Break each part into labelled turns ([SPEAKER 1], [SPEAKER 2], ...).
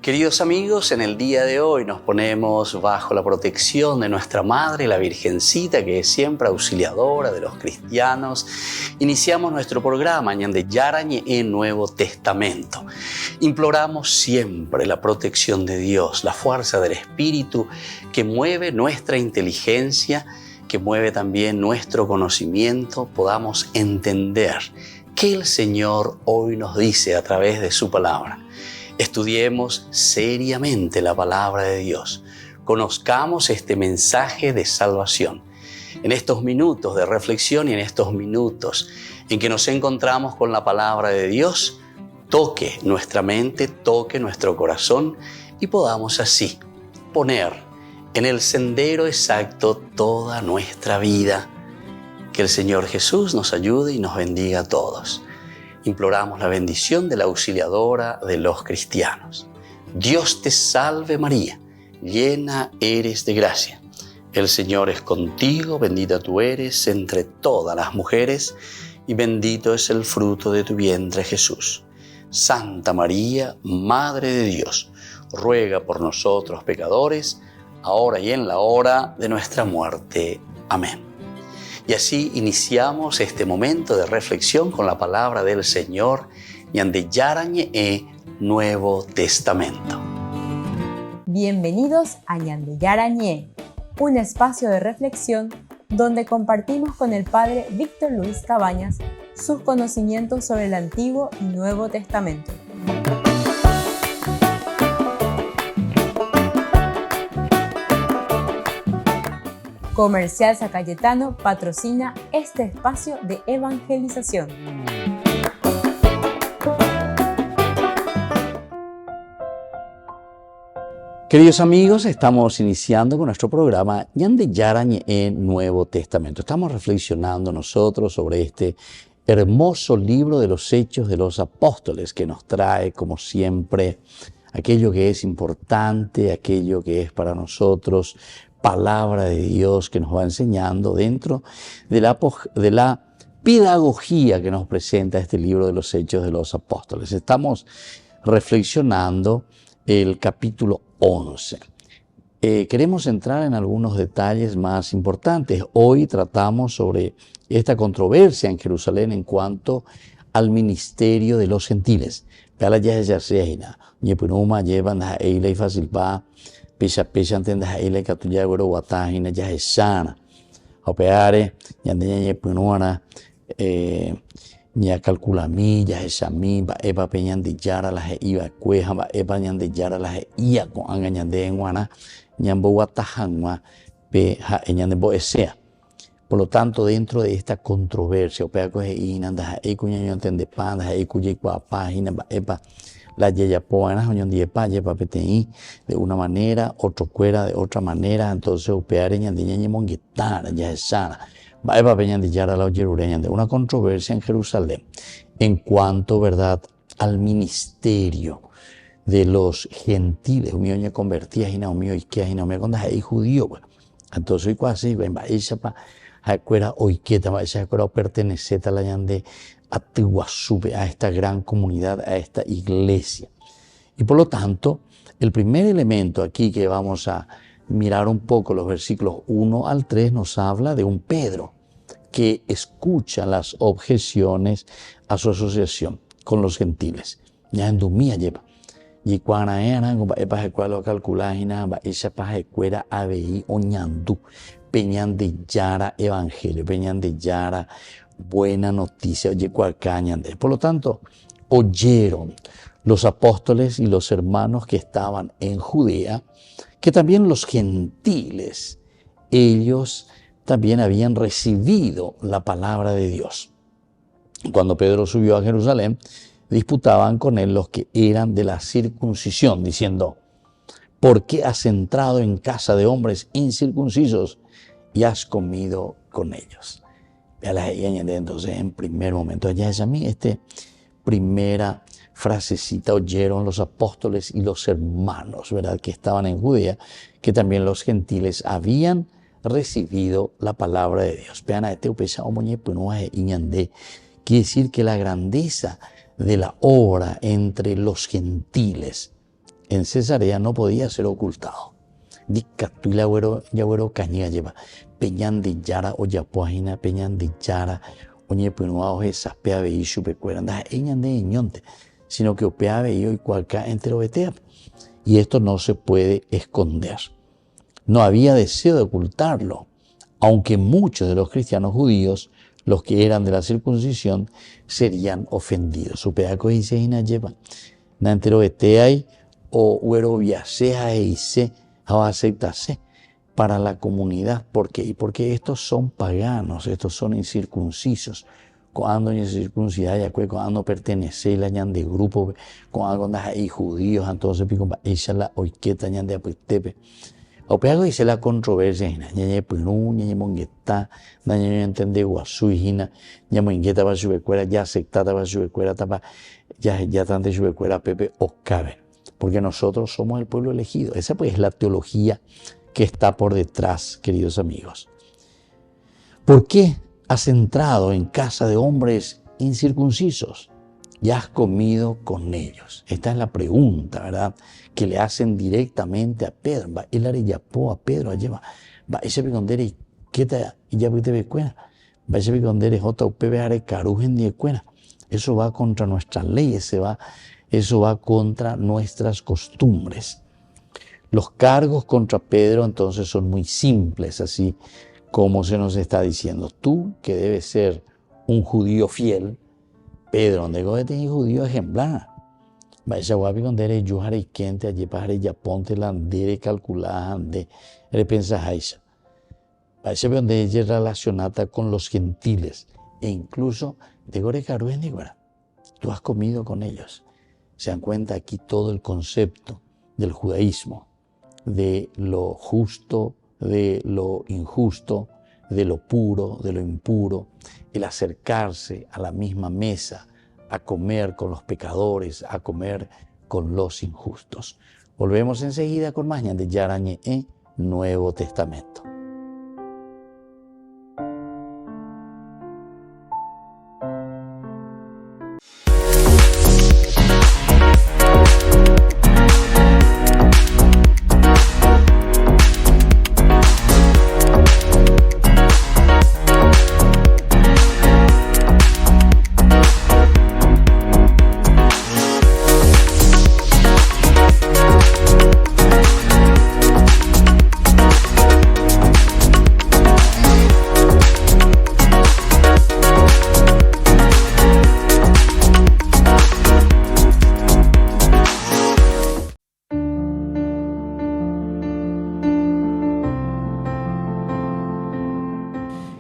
[SPEAKER 1] Queridos amigos, en el día de hoy nos ponemos bajo la protección de nuestra Madre, la Virgencita, que es siempre auxiliadora de los cristianos. Iniciamos nuestro programa Ñande Yarañe en Nuevo Testamento. Imploramos siempre la protección de Dios, la fuerza del Espíritu que mueve nuestra inteligencia, que mueve también nuestro conocimiento, podamos entender qué el Señor hoy nos dice a través de su palabra. Estudiemos seriamente la palabra de Dios. Conozcamos este mensaje de salvación. En estos minutos de reflexión y en estos minutos en que nos encontramos con la palabra de Dios, toque nuestra mente, toque nuestro corazón y podamos así poner en el sendero exacto toda nuestra vida. Que el Señor Jesús nos ayude y nos bendiga a todos. Imploramos la bendición de la auxiliadora de los cristianos. Dios te salve María, llena eres de gracia. El Señor es contigo, bendita tú eres entre todas las mujeres y bendito es el fruto de tu vientre Jesús. Santa María, Madre de Dios, ruega por nosotros pecadores, ahora y en la hora de nuestra muerte. Amén. Y así iniciamos este momento de reflexión con la palabra del Señor, Ñande Yarañe Nuevo Testamento.
[SPEAKER 2] Bienvenidos a Ñande Yarañe, un espacio de reflexión donde compartimos con el Padre Víctor Luis Cabañas sus conocimientos sobre el Antiguo y Nuevo Testamento. Comercial San Cayetano patrocina este espacio de evangelización.
[SPEAKER 1] Queridos amigos, estamos iniciando con nuestro programa Ñande Yarañe en Nuevo Testamento. Estamos reflexionando nosotros sobre este hermoso libro de los Hechos de los Apóstoles que nos trae, como siempre, aquello que es importante, aquello que es para nosotros palabra de Dios que nos va enseñando dentro de la pedagogía que nos presenta este libro de los Hechos de los Apóstoles. Estamos reflexionando el capítulo 11. Queremos entrar en algunos detalles más importantes. Hoy tratamos sobre esta controversia en Jerusalén en cuanto al ministerio de los gentiles. Pesha entenda ile katuya goro watahina ya hesana opeare ñande punuara ña calculami ya hesami ba eba peñande yara la iba cueja ba eba ñande yara la ia con anga ñande enguana ñambo watahangma pe ha ñande bo esea. Por lo tanto, dentro de esta controversia opea coge inanda e cuña yo entende panda e cuya página ba eba la yeyapoanas oñon diepa yepa PTI de una manera, otro cuera de otra manera, entonces upeare ñandiña monguitana, ya es sana. Va peñan de yara la oyerureña de una controversia en Jerusalén en cuanto, verdad, al ministerio de los gentiles. Un mío convertía y no mío isquea y no me condas ahí judío, bueno. Entonces hoy casi ven va esa pa cuera oiqueta, va esa cuera pertenece a la ñande a esta gran comunidad, a esta iglesia. Y por lo tanto, el primer elemento aquí que vamos a mirar un poco, los versículos 1 al 3, nos habla de un Pedro que escucha las objeciones a su asociación con los gentiles. Ya en Dumía lleva. Y cuando eran, para lo calcular, esa pajecuera ABI oñandú, peñan de yara evangelio, peñan de yara buena noticia, oye cualcañande. Por lo tanto, oyeron los apóstoles y los hermanos que estaban en Judea, que también los gentiles, ellos también habían recibido la palabra de Dios. Cuando Pedro subió a Jerusalén, disputaban con él los que eran de la circuncisión, diciendo: ¿por qué has entrado en casa de hombres incircuncisos y has comido con ellos? Entonces, en primer momento, ya es a mí, primera frasecita, oyeron los apóstoles y los hermanos, ¿verdad?, que estaban en Judea, que también los gentiles habían recibido la palabra de Dios. Quiere decir que la grandeza de la obra entre los gentiles en Cesarea no podía ser ocultado. Dicatula güero cañiga lleva. Peñan de yara o yapuajina, peñan de yara, oñe pinua o esas pea veí chupecuera, anda eñan de ñonte, sino que opea veí y cualca entero betea. Y esto no se puede esconder. No había deseo de ocultarlo, aunque muchos de los cristianos judíos, los que eran de la circuncisión, serían ofendidos. Su pedaco dice y na lleva. Na entero betea o güero viasea e hice a aceptarse para la comunidad. ¿Por qué? Y porque estos son paganos, estos son incircuncisos. Cuando en circuncidad ya cuando pertenece la ñan de grupo, cuando hay judíos, entonces pico ella la oiqueta ñan de apuestepe. O peago dice la controversia, ñañe pinu, ñañe mongueta, ñañe entende guasuijina, ñañe mongueta va chubecuera, ya aceptada va chubecuera, tapa, ya tante chubecuera pepe o cabe. Porque nosotros somos el pueblo elegido. Esa pues es la teología que está por detrás, queridos amigos. ¿Por qué has entrado en casa de hombres incircuncisos? Ya has comido con ellos. Esta es la pregunta, ¿verdad? Que le hacen directamente a Pedro. Va, él arellapó a Pedro, lleva. Va, ese picondere, ¿qué te ya te ve cuena? Va, ese picondere, jota, upebe, are, carujen, de cuena. Eso va contra nuestras leyes, eso va contra nuestras costumbres. Los cargos contra Pedro entonces son muy simples, así como se nos está diciendo. Tú, que debes ser un judío fiel, Pedro, donde goete y judío ejemplar. Vaya guapi con dere yuhare y quente, allí pajare ya ponte la andere calculada de repensa haisha. Vaya donde ella relacionada con los gentiles e incluso de gore caruen de guara. Tú has comido con ellos. Se dan cuenta aquí todo el concepto del judaísmo, de lo justo, de lo injusto, de lo puro, de lo impuro, el acercarse a la misma mesa, a comer con los pecadores, a comer con los injustos. Volvemos enseguida con más de Yarañe Nuevo Testamento.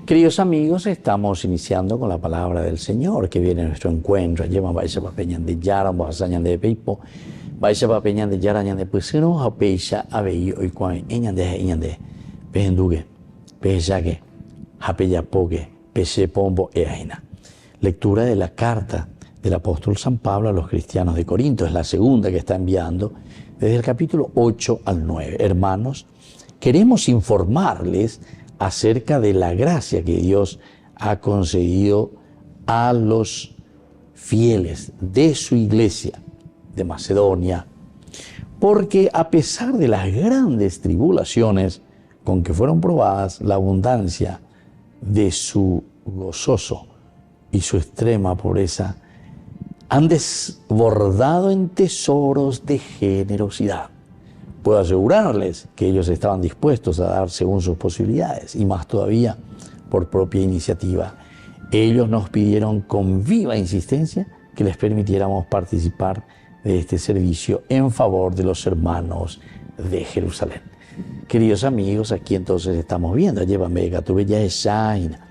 [SPEAKER 1] Queridos amigos, estamos iniciando con la palabra del Señor que viene a nuestro encuentro. Lleva Baisa Papeñan de Yara, Basañan de Peipo, Baisa Papeñan de Yara, Ñan de Puesero, Japeisha, Abeyo, y Cuan, Eñan de Pejendugue, Pejaque, Japeyapoque, Peche Pombo, Eajena. Lectura de la carta del apóstol San Pablo a los cristianos de Corinto. Es la segunda que está enviando desde el capítulo 8 al 9. Hermanos, queremos informarles acerca de la gracia que Dios ha concedido a los fieles de su iglesia de Macedonia, porque a pesar de las grandes tribulaciones con que fueron probadas, la abundancia de su gozoso y su extrema pobreza han desbordado en tesoros de generosidad. Puedo asegurarles que ellos estaban dispuestos a dar según sus posibilidades y más todavía por propia iniciativa. Ellos nos pidieron con viva insistencia que les permitiéramos participar de este servicio en favor de los hermanos de Jerusalén. Queridos amigos, aquí entonces estamos viendo, llévame Gatube ya es Shaina,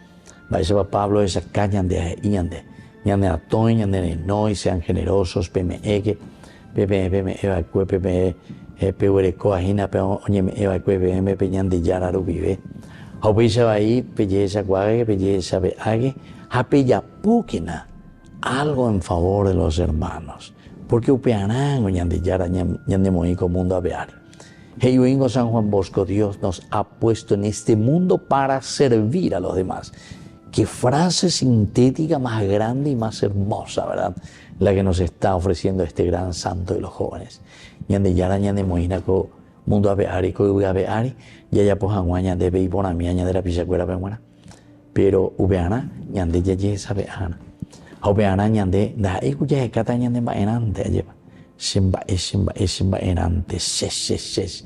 [SPEAKER 1] Baisa Pablo esa cañan de Iñande, Ñande Atoy, Ñande Noy, sean generosos, PME, Eva PME, Pehuereco, Ajina, Oñeme, Eva, Cueve, Peñan de Yararu, Vive. Haupisa Bahí, Pelleza, Guague, Pelleza, Beague, Japeyapúquena, algo en favor de los hermanos. Porque Upeanán, Oñan de Yara, Ñan de Moico, Mundo Abeari. Heyuingo San Juan Bosco, Dios nos ha puesto en este mundo para servir a los demás. Qué frase sintética más grande y más hermosa, ¿verdad? La que nos está ofreciendo este gran santo de los jóvenes. ñande yara ñande moina ko mundo abeari ko abeari ya pues agua ñande ve ipona mía ñande la pisa cuera buena pero ubeana ñande ya sabe ana ubeana ñande da escucha kata ñande baenante lleva shimba enante ses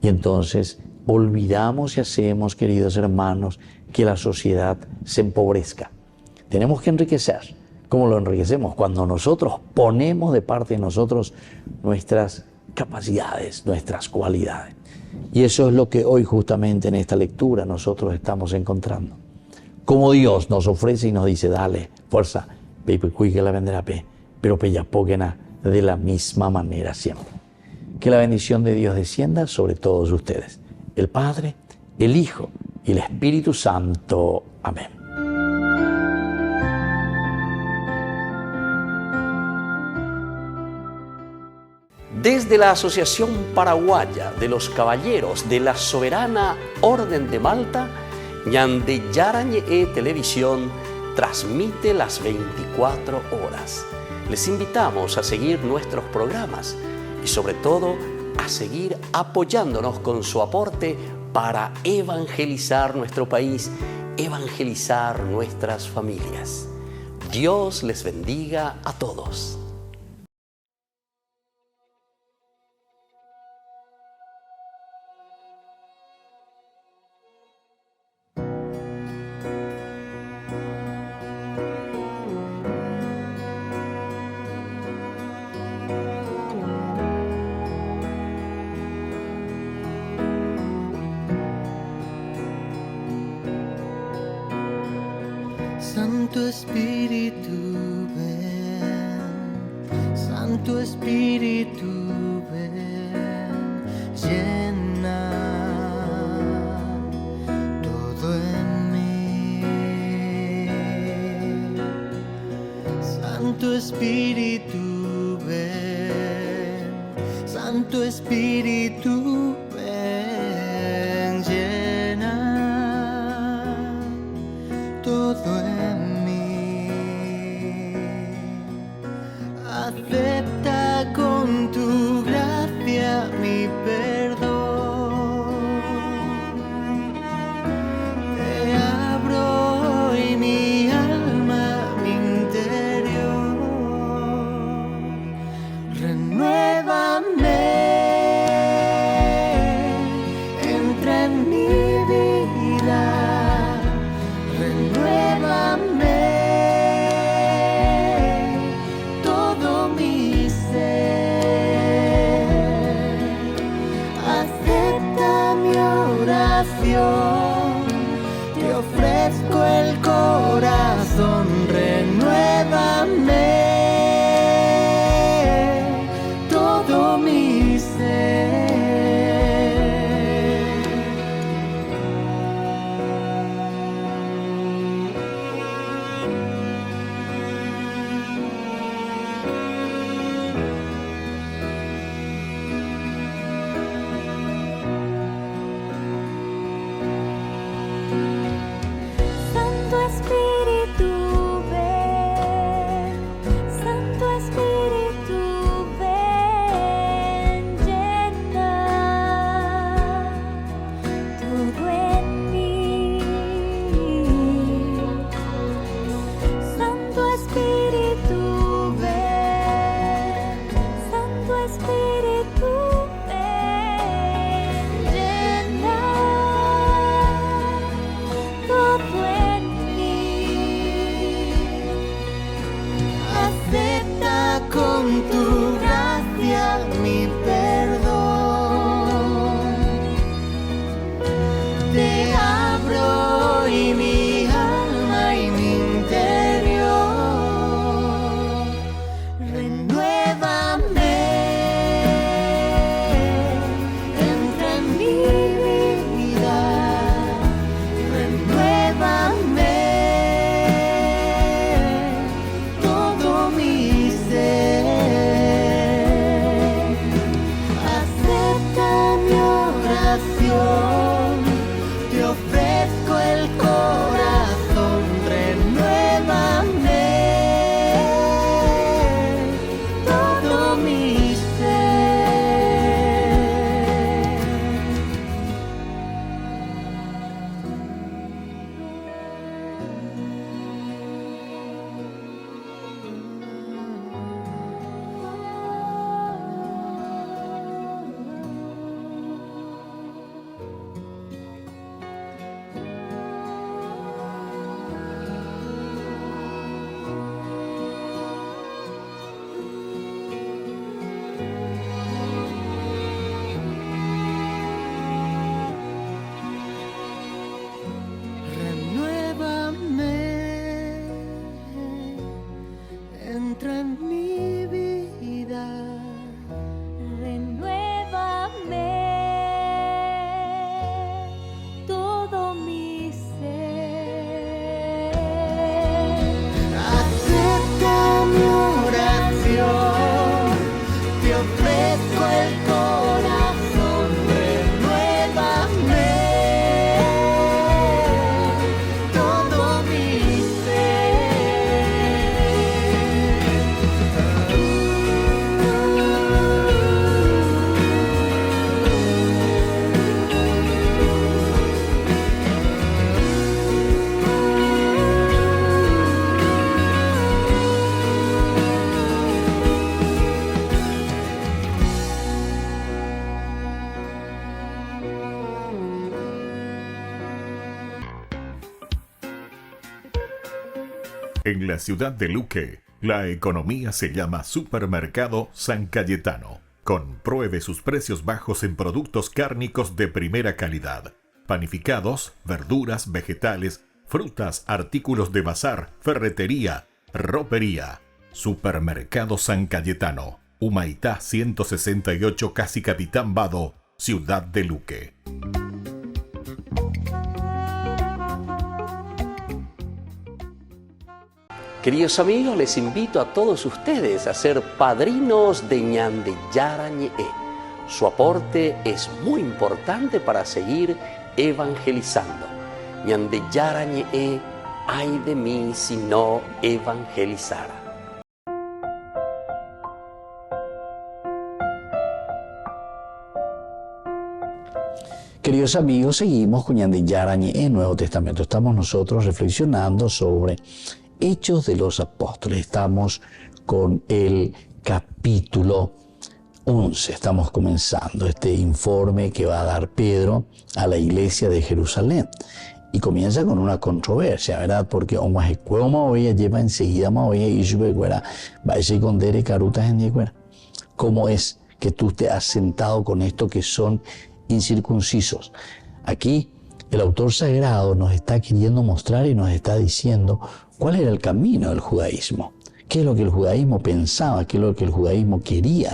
[SPEAKER 1] y entonces olvidamos y hacemos, queridos hermanos, que la sociedad se empobrezca. Tenemos que enriquecer. ¿Cómo lo enriquecemos? Cuando nosotros ponemos de parte de nosotros nuestras capacidades, nuestras cualidades. Y eso es lo que hoy justamente en esta lectura nosotros estamos encontrando. Como Dios nos ofrece y nos dice, dale, fuerza, que la vendrá, pero peyapóquena de la misma manera siempre. Que la bendición de Dios descienda sobre todos ustedes. El Padre, el Hijo y el Espíritu Santo. Amén.
[SPEAKER 3] Desde la Asociación Paraguaya de los Caballeros de la Soberana Orden de Malta, Ñande Yarañe Televisión transmite las 24 horas. Les invitamos a seguir nuestros programas y sobre todo a seguir apoyándonos con su aporte para evangelizar nuestro país, evangelizar nuestras familias. Dios les bendiga a todos.
[SPEAKER 4] Santo Espíritu, ven, Santo Espíritu, ven, llena todo en mí. Santo Espíritu, ven, Santo Espíritu, ven, llena todo en mí. Acepta con tu gracia mi perdón. Te abro hoy mi alma, mi interior. Renuévame, entra en mi vida. Renuévame todo mi ser. Acepta mi oración. Te ofrezco el corazón. Renuévame todo mi ser. Santo Espíritu, ven, Santo Espíritu, ven, llena todo en mí. Santo Espíritu, ven, Santo Espíritu, ven, llena todo en mí. Acepta con tu gracia mi perdón. Te abro hoy mi alma y mi interior. Renuévame, entra en mi vida. Renuévame todo mi ser. Acepta mi oración. Te ofrezco el corazón. Renuévame todo mi ser.
[SPEAKER 5] En la ciudad de Luque, la economía se llama Supermercado San Cayetano. Compruebe sus precios bajos en productos cárnicos de primera calidad. Panificados, verduras, vegetales, frutas, artículos de bazar, ferretería, ropería. Supermercado San Cayetano, Humaitá 168, Casi Capitán Vado, ciudad de Luque.
[SPEAKER 3] Queridos amigos, les invito a todos ustedes a ser padrinos de Ñande Yarañe. Su aporte es muy importante para seguir evangelizando. Ñande Yarañe, ay de mí si no evangelizara.
[SPEAKER 1] Queridos amigos, seguimos con Ñande Yarañe en Nuevo Testamento. Estamos nosotros reflexionando sobre Hechos de los Apóstoles. Estamos con el capítulo 11. Estamos comenzando este informe que va a dar Pedro a la iglesia de Jerusalén. Y comienza con una controversia, ¿verdad? Porque lleva enseguida ¿cómo es que tú te has sentado con esto que son incircuncisos? Aquí el autor sagrado nos está queriendo mostrar y nos está diciendo cuál era el camino del judaísmo, qué es lo que el judaísmo pensaba, qué es lo que el judaísmo quería.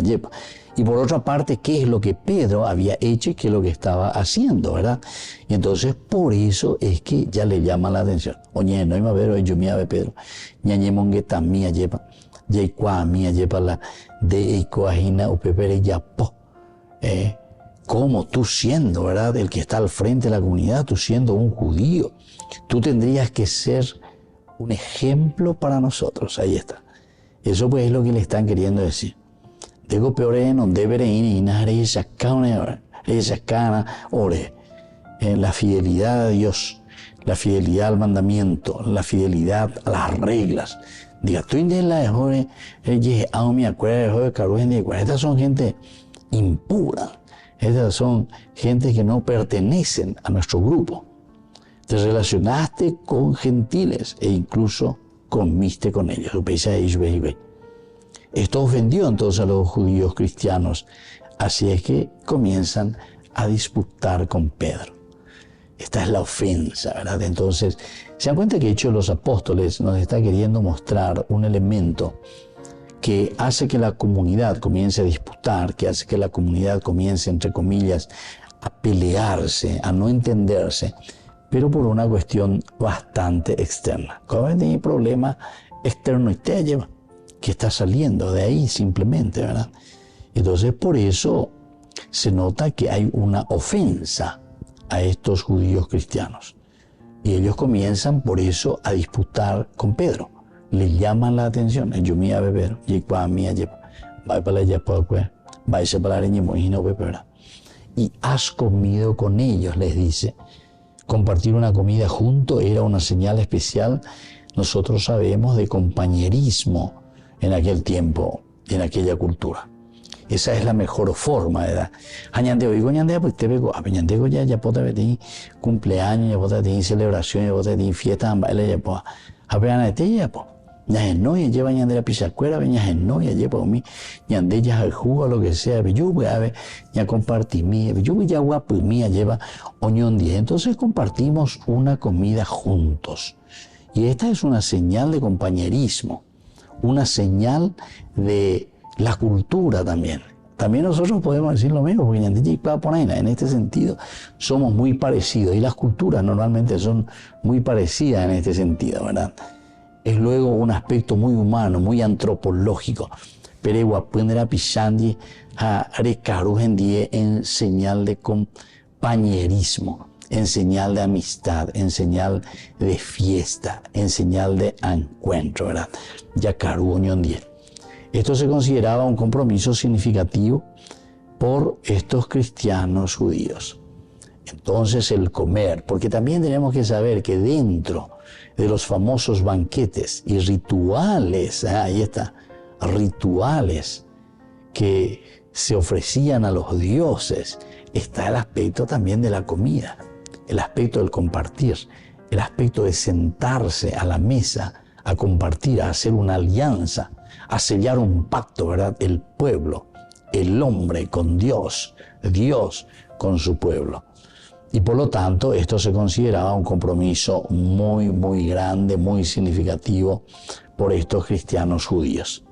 [SPEAKER 1] Y por otra parte, qué es lo que Pedro había hecho y qué es lo que estaba haciendo, ¿verdad? Y entonces por eso es que ya le llama la atención. Oye, no iba a ver, yo me ve Pedro. Ñañe mongueta mía lleva, yaikua mía lleva la de ecoagina o pepere yapo. Como tú siendo, ¿verdad? El que está al frente de la comunidad, tú siendo un judío, tú tendrías que ser un ejemplo para nosotros. Ahí está. Eso pues es lo que le están queriendo decir. Digo peor no deberé ir la fidelidad a Dios, la fidelidad al mandamiento, la fidelidad a las reglas. Diga, tú estas son gente impura. Estas son gente que no pertenecen a nuestro grupo. Te relacionaste con gentiles e incluso comiste con ellos. Esto ofendió entonces a los judíos cristianos. Así es que comienzan a disputar con Pedro. Esta es la ofensa, ¿verdad? Entonces, se dan cuenta que Hechos de los Apóstoles nos está queriendo mostrar un elemento que hace que la comunidad comience a disputar, que hace que la comunidad comience, entre comillas, a pelearse, a no entenderse, pero por una cuestión bastante externa. Cuando hay problema externo y te lleva, que está saliendo de ahí simplemente, ¿verdad? Entonces, por eso se nota que hay una ofensa a estos judíos cristianos. Y ellos comienzan por eso a disputar con Pedro. Le llaman la atención. Yo me iba a beber, y has comido con ellos, les dice. Compartir una comida junto era una señal especial, nosotros sabemos, de compañerismo en aquel tiempo, en aquella cultura. Esa es la mejor forma, ¿verdad? Pues te veo, ya puedo tener cumpleaños, ya puedo tener celebración, ya puedo tener fiesta, ya puedo no ya lleva ñande la pisacuera, veña no ya lleva mi ñande ya el jugo lo que sea, yo voy a ver ya compartí mi, yo voy a guapo mía lleva oñón 10. Entonces compartimos una comida juntos. Y esta es una señal de compañerismo, una señal de la cultura también. También nosotros podemos decir lo mismo, porque en este sentido somos muy parecidos y las culturas normalmente son muy parecidas en este sentido, ¿verdad? Es luego un aspecto muy humano, muy antropológico. Pero aprender pisandi a recarujendie en señal de compañerismo, en señal de amistad, en señal de fiesta, en señal de encuentro, ¿verdad? Yacaru Unión 10. Esto se consideraba un compromiso significativo por estos cristianos judíos. Entonces el comer, porque también tenemos que saber que dentro de los famosos banquetes y rituales, ahí está, rituales que se ofrecían a los dioses, está el aspecto también de la comida, el aspecto del compartir, el aspecto de sentarse a la mesa a compartir, a hacer una alianza, a sellar un pacto, ¿verdad? El pueblo, el hombre con Dios, Dios con su pueblo. Y por lo tanto, esto se consideraba un compromiso muy, muy grande, muy significativo por estos cristianos judíos.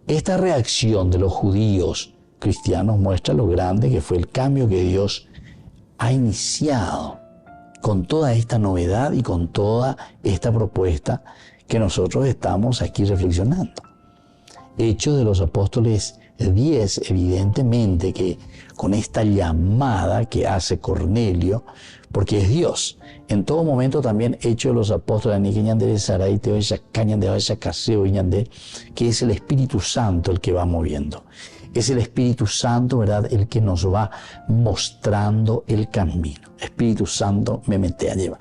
[SPEAKER 1] Esta reacción de los judíos cristianos muestra lo grande que fue el cambio que Dios ha iniciado con toda esta novedad y con toda esta propuesta que nosotros estamos aquí reflexionando. Hechos de los Apóstoles 10, evidentemente que con esta llamada que hace Cornelio, porque es Dios, en todo momento también Hechos de los Apóstoles, que es el Espíritu Santo el que va moviendo. Es el Espíritu Santo, ¿verdad?, el que nos va mostrando el camino. Espíritu Santo me mete a llevar.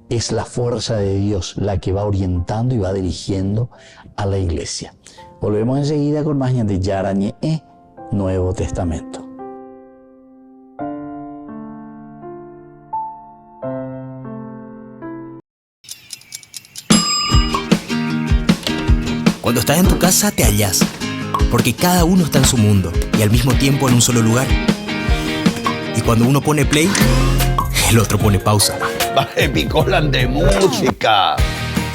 [SPEAKER 1] Es la fuerza de Dios la que va orientando y va dirigiendo a la iglesia. Volvemos enseguida con más de Yarañe, Nuevo Testamento.
[SPEAKER 6] Cuando estás en tu casa te hallas, porque cada uno está en su mundo y al mismo tiempo en un solo lugar. Y cuando uno pone play, el otro pone pausa.
[SPEAKER 7] Baje picolan de música.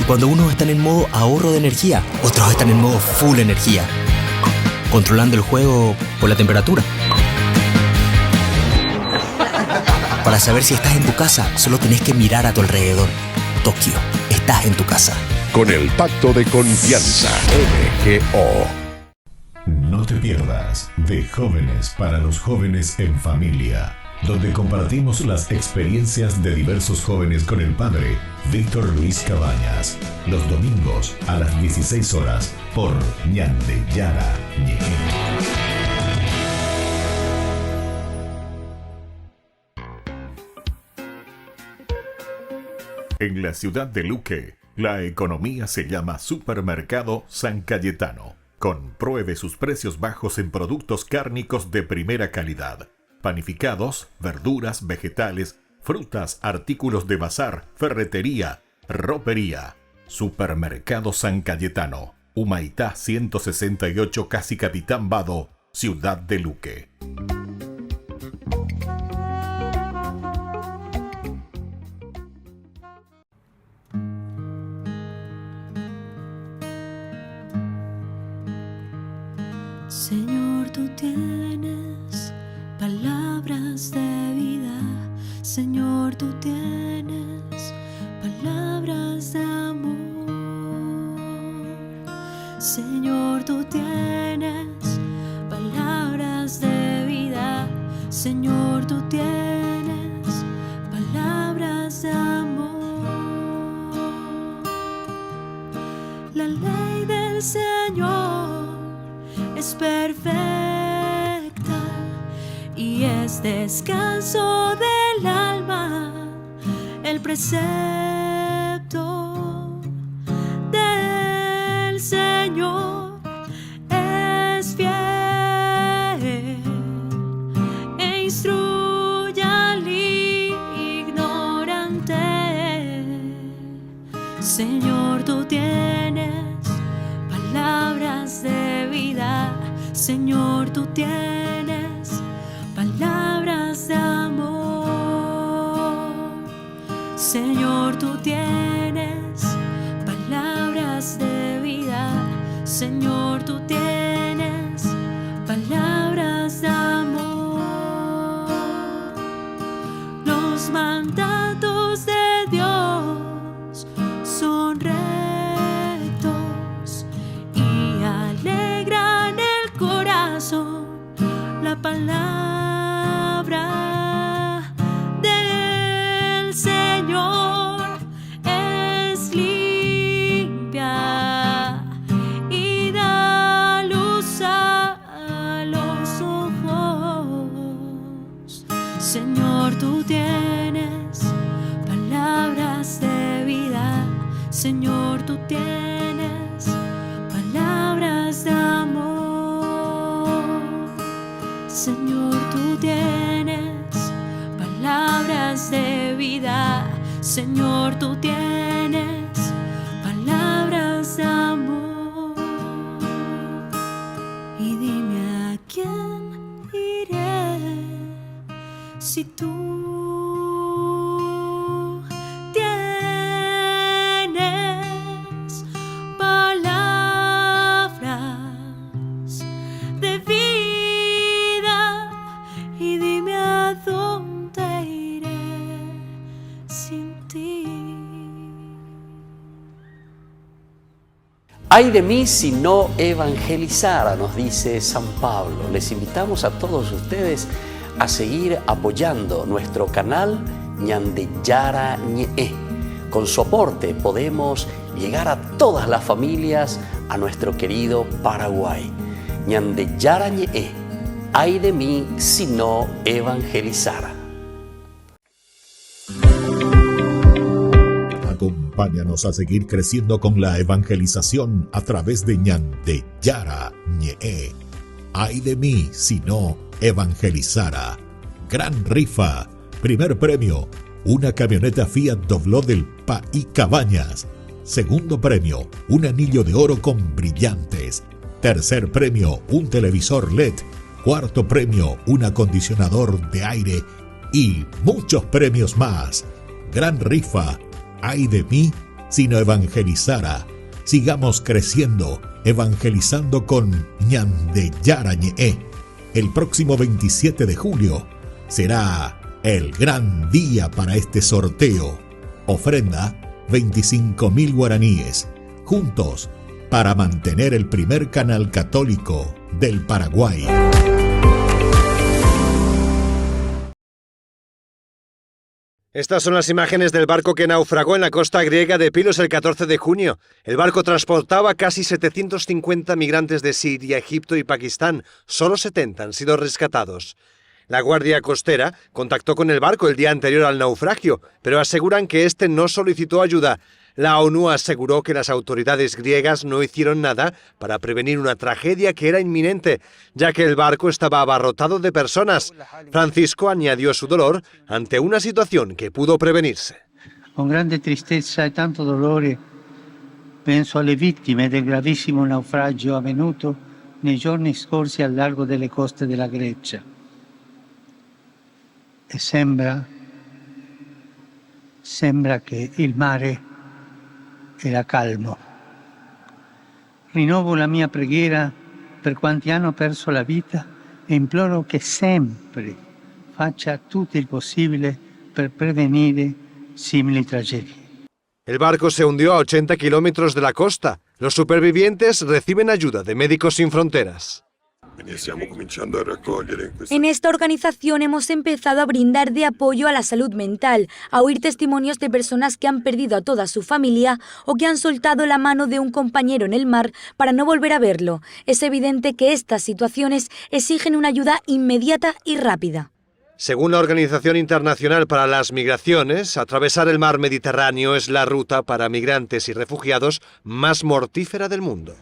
[SPEAKER 6] Y cuando unos están en modo ahorro de energía, otros están en modo full energía, controlando el juego por la temperatura. Para saber si estás en tu casa, solo tenés que mirar a tu alrededor. Tokio, estás en tu casa.
[SPEAKER 8] Con el Pacto de Confianza, MGO.
[SPEAKER 5] No te pierdas de Jóvenes para los Jóvenes en Familia, donde compartimos las experiencias de diversos jóvenes con el padre Víctor Luis Cabañas, los domingos a las 16 horas por Ñande Yara Ñe. En la ciudad de Luque, la economía se llama Supermercado San Cayetano. Compruebe sus precios bajos en productos cárnicos de primera calidad. Panificados, verduras, vegetales, frutas, artículos de bazar, ferretería, ropería. Supermercado San Cayetano, Humaitá 168, Casi Capitán Vado, Ciudad de Luque.
[SPEAKER 9] Señor, tú tienes palabras de vida. Señor, tú tienes palabras de amor. Señor, tú tienes palabras de vida. Señor, tú tienes palabras de amor. La ley del Señor es perfecta y es descanso del alma. El precepto del Señor es fiel e instruye al ignorante. Señor, tú tienes palabras de vida. Señor, tú tienes palabras de amor. Señor, tú tienes palabras de vida. Señor, tú tienes palabras de amor. Los mandatos de Dios son rectos y alegran el corazón. La palabra del Señor es limpia y da luz a los ojos. Señor, tú tienes palabras de vida. Señor, tú tienes palabras de amor. Señor, tú tienes palabras de vida. Señor, tú tienes palabras tienes amor. Y dime a quién iré si tú tienes palabras de vida. Y dime a dónde iré sin ti.
[SPEAKER 3] Ay de mí si no evangelizara, nos dice San Pablo. Les invitamos a todos ustedes a seguir apoyando nuestro canal Ñande Yara Ñe. Con su aporte podemos llegar a todas las familias a nuestro querido Paraguay. Ñande Yara Ñe. Ay de mí si no evangelizara.
[SPEAKER 5] Acompáñanos a seguir creciendo con la evangelización a través de Ñande Yara Ñe. Ay de mí si no evangelizara. Gran rifa. Primer premio, una camioneta Fiat Dobló del PAI Cabañas. Segundo premio, un anillo de oro con brillantes. Tercer premio, un televisor LED. Cuarto premio, un acondicionador de aire. Y muchos premios más. Gran rifa. Ay de mí si no evangelizara. Sigamos creciendo, evangelizando con Ñande Yara Ñe. El próximo 27 de julio será el gran día para este sorteo. Ofrenda 25.000 guaraníes. Juntos para mantener el primer canal católico del Paraguay.
[SPEAKER 10] Estas son las imágenes del barco que naufragó en la costa griega de Pilos el 14 de junio. El barco transportaba casi 750 migrantes de Siria, Egipto y Pakistán. Solo 70 han sido rescatados. La Guardia Costera contactó con el barco el día anterior al naufragio, pero aseguran que este no solicitó ayuda. La ONU aseguró que las autoridades griegas no hicieron nada para prevenir una tragedia que era inminente, ya que el barco estaba abarrotado de personas. Francisco añadió su dolor ante una situación que pudo prevenirse.
[SPEAKER 11] Con grande tristezza e tanto dolore penso alle vittime del gravissimo naufragio avvenuto nei giorni scorsi al largo delle coste della Grecia. E sembra che il mare era calmo. Rinnovo la mia preghiera per quanti hanno perso la vita e imploro che sempre faccia tutto il possibile per prevenire simili tragedie.
[SPEAKER 10] El barco se hundió a 80 kilómetros de la costa. Los supervivientes reciben ayuda de Médicos Sin Fronteras.
[SPEAKER 12] En esta organización hemos empezado a brindar de apoyo a la salud mental, a oír testimonios de personas que han perdido a toda su familia o que han soltado la mano de un compañero en el mar para no volver a verlo. Es evidente que estas situaciones exigen una ayuda inmediata y rápida.
[SPEAKER 10] Según la Organización Internacional para las Migraciones, atravesar el mar Mediterráneo es la ruta para migrantes y refugiados más mortífera del mundo.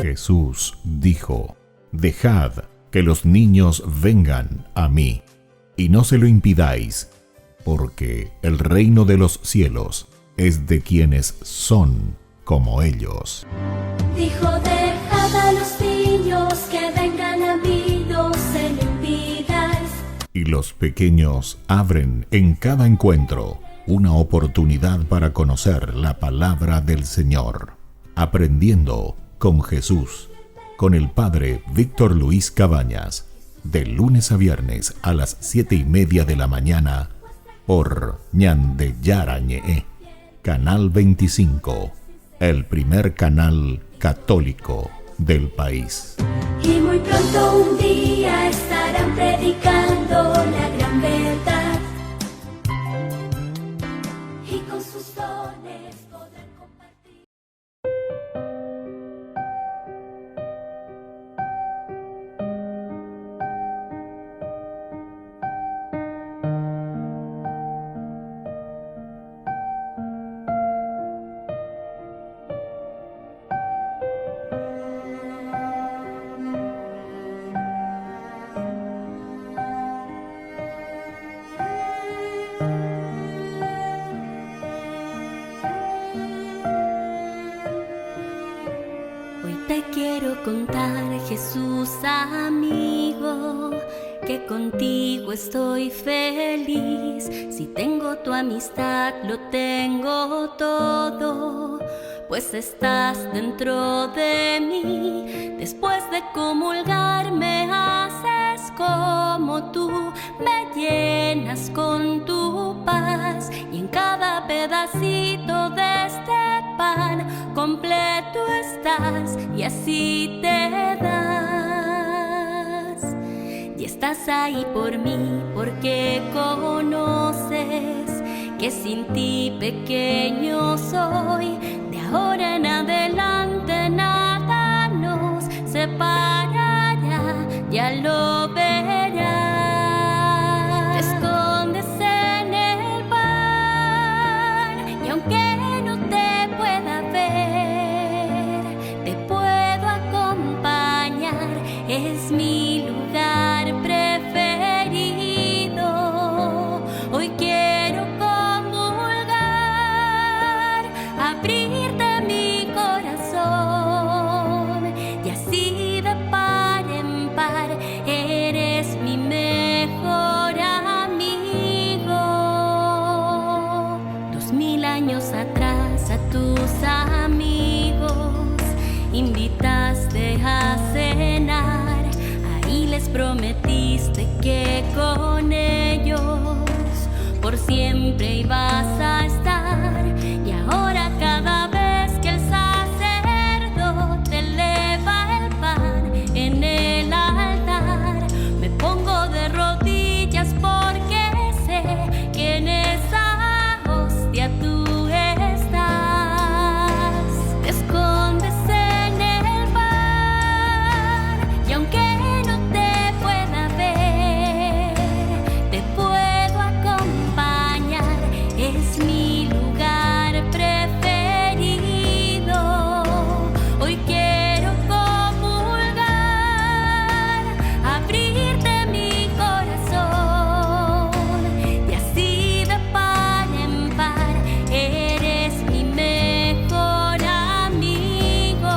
[SPEAKER 5] Jesús dijo: Dejad que los niños vengan a mí, y no se lo impidáis, porque el reino de los cielos es de quienes son como ellos.
[SPEAKER 9] Dijo, dejad a los niños que vengan a mí, no se lo impidáis.
[SPEAKER 5] Y los pequeños abren en cada encuentro una oportunidad para conocer la palabra del Señor, aprendiendo con Jesús, con el Padre Víctor Luis Cabañas, de lunes a viernes a las 7:30 de la mañana, por Ñande Yara Ñe, Canal 25, el primer canal católico del país.
[SPEAKER 9] Y muy pronto un día estarán predicando la gran verdad. Y con sus dones podrán compartir. Te quiero contar, Jesús amigo, que contigo estoy feliz. Si tengo tu amistad, lo tengo todo, pues estás dentro de mí. Después de comulgar me haces como tú, me llenas con tu paz, y en cada pedacito de este pan completo estás, y así te das. Y estás ahí por mí porque conoces que sin ti pequeño soy. De ahora en adelante nada nos separará, ya lo verás. Te escondes en el pan, y aunque no te pueda ver, te puedo acompañar. Es mi lugar preferido. Hoy quiero comulgar, abrirte mi corazón, y así de par en par eres mi mejor amigo. 2000 años atrás a tus amigos invitaste a cenar, ahí les prometiste que con ellos por siempre ibas a estar. Y ahora cada vez que el sacerdote eleva el pan en el altar, me pongo de rodillas porque sé que en esa hostia tú estás. Te escondes en el pan, y aunque no te pueda ver, te puedo acompañar. Es mi lugar preferido. Hoy quiero comulgar, abrirte mi corazón, y así de par en par eres mi mejor amigo.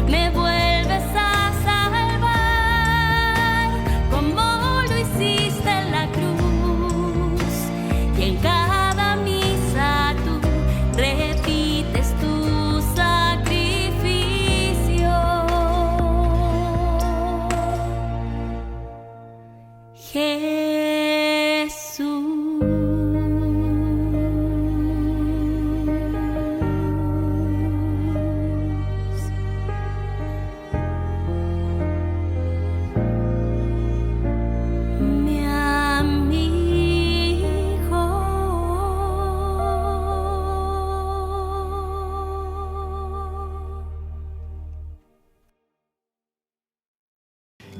[SPEAKER 9] Me vuelves a salvar como lo hiciste en la cruz, y en cada misa tú repites tu sacrificio. Jesús, mi amigo.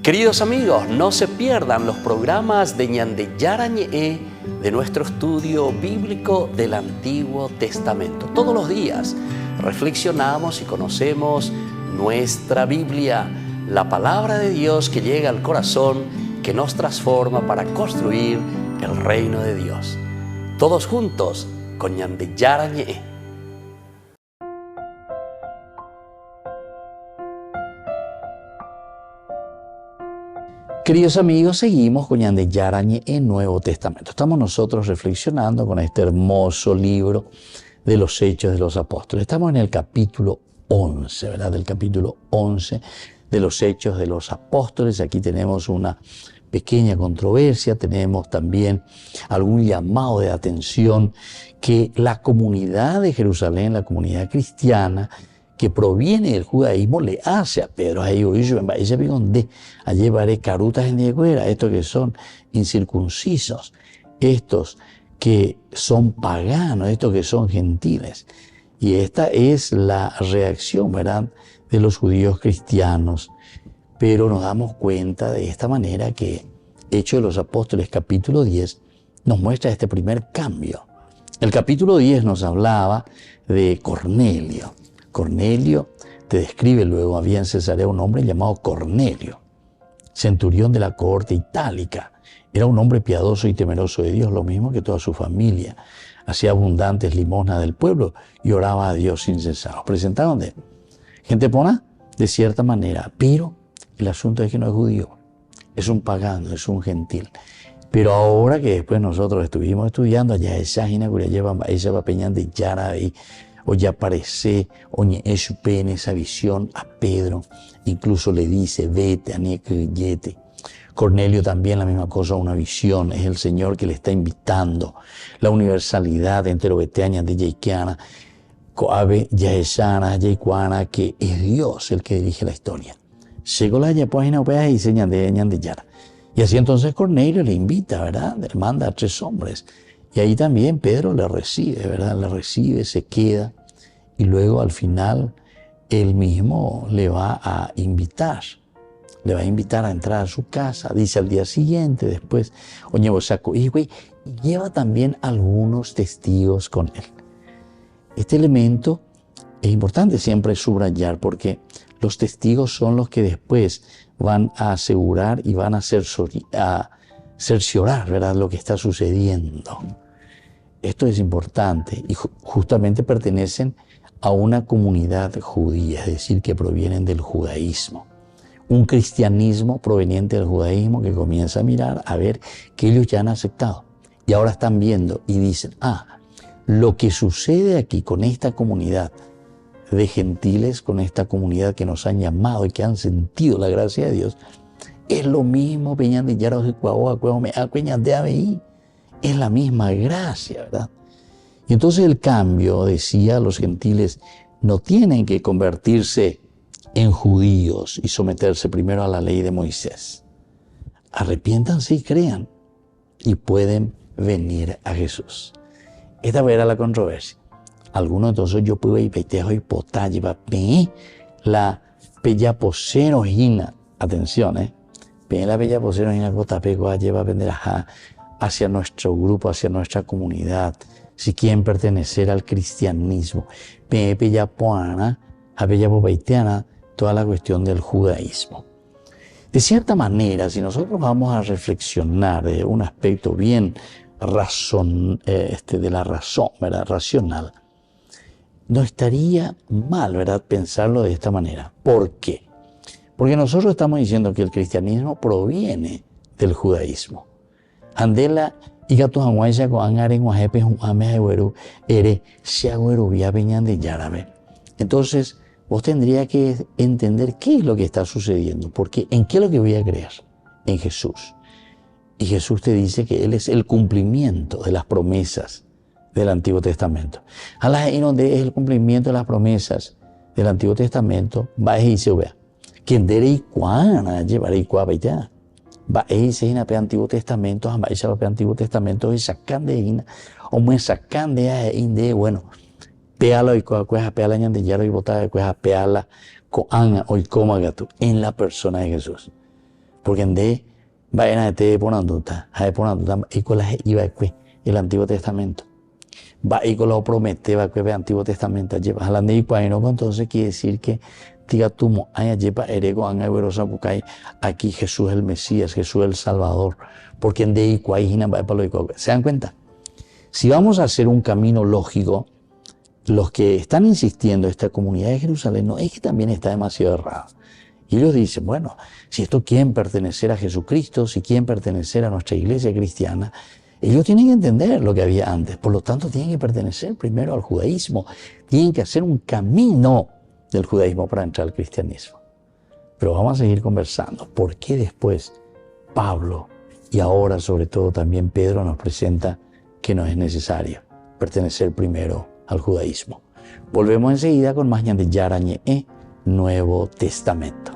[SPEAKER 3] Queridos amigos, no se pierdan los programas de Ñande Yarañe de nuestro estudio bíblico del Antiguo Testamento. Todos los días reflexionamos y conocemos nuestra Biblia, la palabra de Dios que llega al corazón, que nos transforma para construir el reino de Dios. Todos juntos con Ñande Yarañe.
[SPEAKER 1] Queridos amigos, seguimos con Ñande Yarañe en Nuevo Testamento. Estamos nosotros reflexionando con este hermoso libro de los Hechos de los Apóstoles. Estamos en el capítulo 11, ¿verdad? Del capítulo 11 de los Hechos de los Apóstoles. Aquí tenemos una pequeña controversia, tenemos también algún llamado de atención que la comunidad de Jerusalén, la comunidad cristiana, que proviene del judaísmo, le hace a Pedro. Allí llevaré carutas en dieguera, estos que son incircuncisos, estos que son paganos, estos que son gentiles. Y esta es la reacción, ¿verdad?, de los judíos cristianos. Pero nos damos cuenta de esta manera que Hechos de los Apóstoles, capítulo 10, nos muestra este primer cambio. El capítulo 10 nos hablaba de Cornelio. Cornelio te describe luego, había en Cesarea un hombre llamado Cornelio, centurión de la cohorte itálica. Era un hombre piadoso y temeroso de Dios, lo mismo que toda su familia. Hacía abundantes limosnas del pueblo y oraba a Dios sin cesar. Nos presentaron de Gente pona de cierta manera, pero el asunto es que no es judío, es un pagano, es un gentil. Pero ahora que después nosotros estuvimos estudiando allá esa gina que lleva esa peña de Yara y o ya aparece oñe espe en esa visión a Pedro, incluso le dice vete a creyete. Cornelio también la misma cosa, una visión, es el Señor que le está invitando. La universalidad entre los beteañas de Yeikiana, Coabe, Yaesana, Yeikuana, que es Dios el que dirige la historia. Llegó la página opea y señan de Yara. Y así entonces Cornelio le invita, ¿verdad? Le manda a 3 hombres. Y ahí también Pedro le recibe, ¿verdad? Le recibe, se queda. Y luego al final él mismo le va a invitar. Le va a invitar a entrar a su casa. Dice al día siguiente, después, y lleva también algunos testigos con él. Este elemento es importante siempre subrayar porque los testigos son los que después van a asegurar y van a cerciorar, ¿verdad?, lo que está sucediendo. Esto es importante y justamente pertenecen a una comunidad judía, es decir, que provienen del judaísmo. Un cristianismo proveniente del judaísmo que comienza a mirar, a ver que ellos ya han aceptado. Y ahora están viendo y dicen, lo que sucede aquí con esta comunidad de gentiles, con esta comunidad que nos han llamado y que han sentido la gracia de Dios, es lo mismo, es la misma gracia, ¿verdad? Y entonces el cambio, decía, los gentiles no tienen que convertirse en judíos y someterse primero a la ley de Moisés. Arrepiéntanse y crean y pueden venir a Jesús. Esta era la controversia. Algunos entonces yo pude ir petejo y potá, lleva la bella posero hina. Atención, la bella posero hina cotapeco lleva a vender hacia nuestro grupo, hacia nuestra comunidad. Si quieren pertenecer al cristianismo, bella poana, a bella popaitiana, toda la cuestión del judaísmo. De cierta manera, si nosotros vamos a reflexionar de un aspecto bien de la razón, ¿verdad?, racional, no estaría mal, ¿verdad?, pensarlo de esta manera. ¿Por qué? Porque nosotros estamos diciendo que el cristianismo proviene del judaísmo. Andela y gatos anguaya con angaren guajepe un amejeweru ere seagüeru vía peñan de yarabe. Entonces, vos tendrías que entender qué es lo que está sucediendo, porque ¿en qué es lo que voy a creer? En Jesús. Y Jesús te dice que Él es el cumplimiento de las promesas del Antiguo Testamento. Ahí donde es el cumplimiento de las promesas del Antiguo Testamento, va a decir, vea, quien dere y cuana llevaré y cuá ya. Va a decir en el Antiguo Testamento, va a decir en el Antiguo Testamento, y sacan de ina, o me sacan de bueno, peala y cuá, peala ñan de yaro y botada, cuá, peala, coana, o coma gato, en la persona de Jesús. Porque en de, va a te ponanduta, y con la iba el Antiguo Testamento. Va y con lo promete, va a el Antiguo Testamento, lleva a la de Icuaino, entonces quiere decir que tiga tumo, haya lleva erego, anga verosa, porque aquí Jesús es el Mesías, Jesús es el Salvador, porque en de Icuaino va para lo Icuaino. ¿Se dan cuenta? Si vamos a hacer un camino lógico, los que están insistiendo, esta comunidad de Jerusalén, no es que también está demasiado errado. Y ellos dicen, bueno, si estos quieren pertenecer a Jesucristo, si quieren pertenecer a nuestra iglesia cristiana, ellos tienen que entender lo que había antes. Por lo tanto, tienen que pertenecer primero al judaísmo. Tienen que hacer un camino del judaísmo para entrar al cristianismo. Pero vamos a seguir conversando. ¿Por qué después Pablo y ahora sobre todo también Pedro nos presenta que no es necesario pertenecer primero al judaísmo? Volvemos enseguida con más de Yarañe, Nuevo Testamento.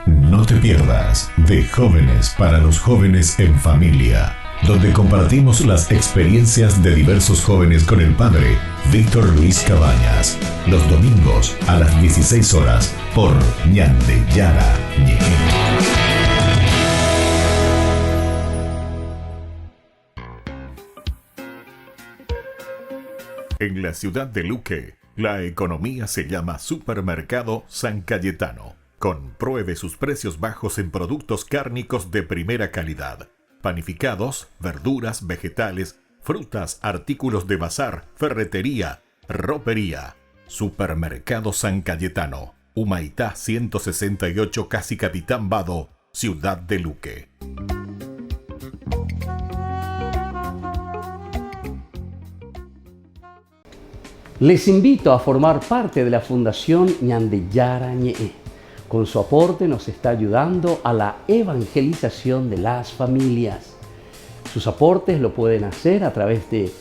[SPEAKER 5] No te pierdas de Jóvenes para los Jóvenes en Familia, donde compartimos las experiencias de diversos jóvenes con el padre Víctor Luis Cabañas, los domingos a las 16 horas por Ñande Yara Ñe. En la ciudad de Luque, la economía se llama Supermercado San Cayetano. Compruebe sus precios bajos en productos cárnicos de primera calidad, panificados, verduras, vegetales, frutas, artículos de bazar, ferretería, ropería. Supermercado San Cayetano, Humaitá 168, Casi Capitán Vado, Ciudad de Luque.
[SPEAKER 3] Les invito a formar parte de la Fundación Ñandeyara Ñe'e. Con su aporte nos está ayudando a la evangelización de las familias. Sus aportes lo pueden hacer a través de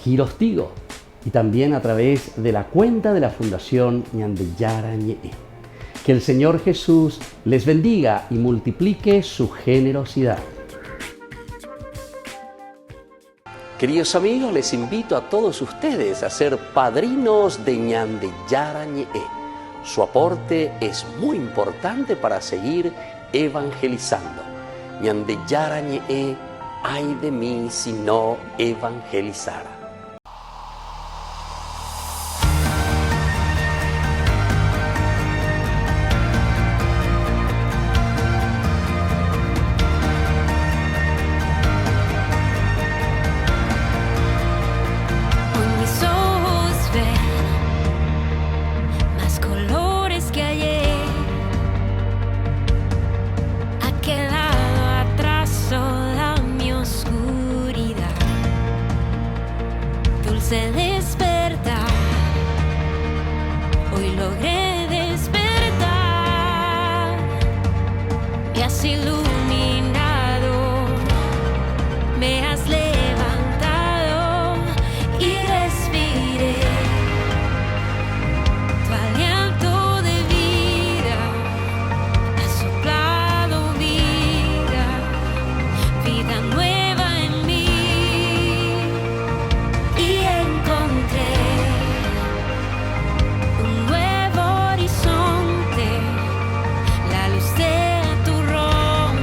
[SPEAKER 3] Giros Tigo y también a través de la cuenta de la Fundación Ñandeyara Ñe'e. Que el Señor Jesús les bendiga y multiplique su generosidad. Queridos amigos, les invito a todos ustedes a ser padrinos de Ñandeyara Ñe'e. Su aporte es muy importante para seguir evangelizando. Ñandeyara Ñe'e, ay de mí si no evangelizara.
[SPEAKER 9] Se despertar, hoy logré despertar, me has iluminado, me has levantado y respiré tu aliento de vida, has soplado vida, vida nueva en mí. Un nuevo horizonte, la luz de tu rostro.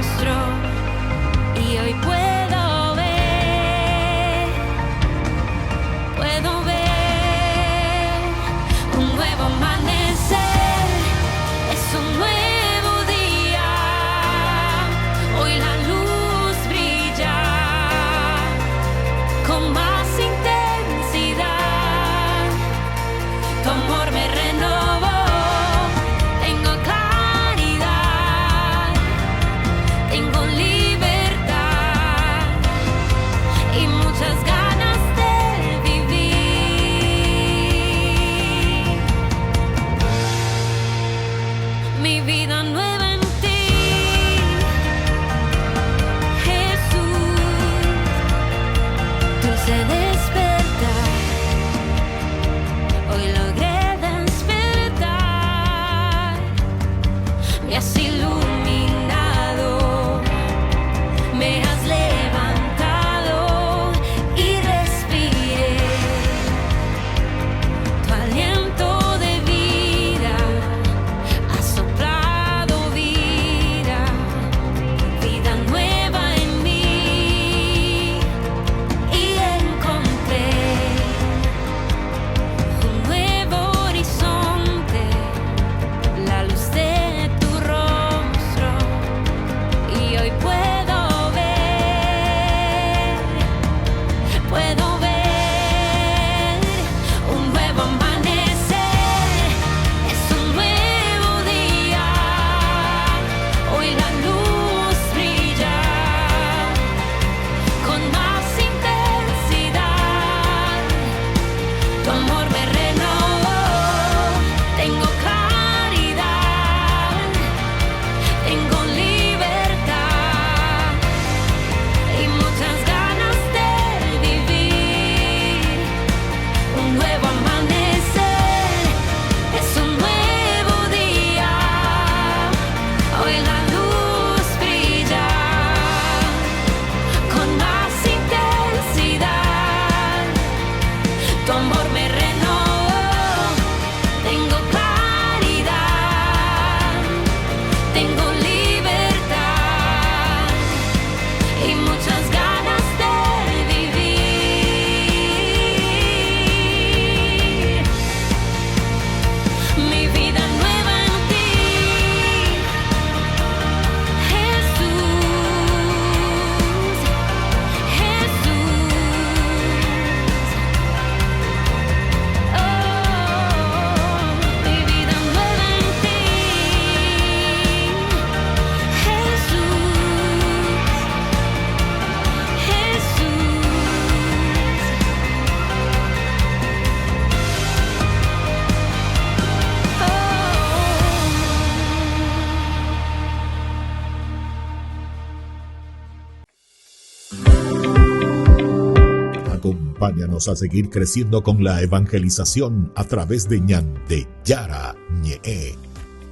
[SPEAKER 5] Acompáñanos a seguir creciendo con la evangelización a través de Ñande Yara Ñe.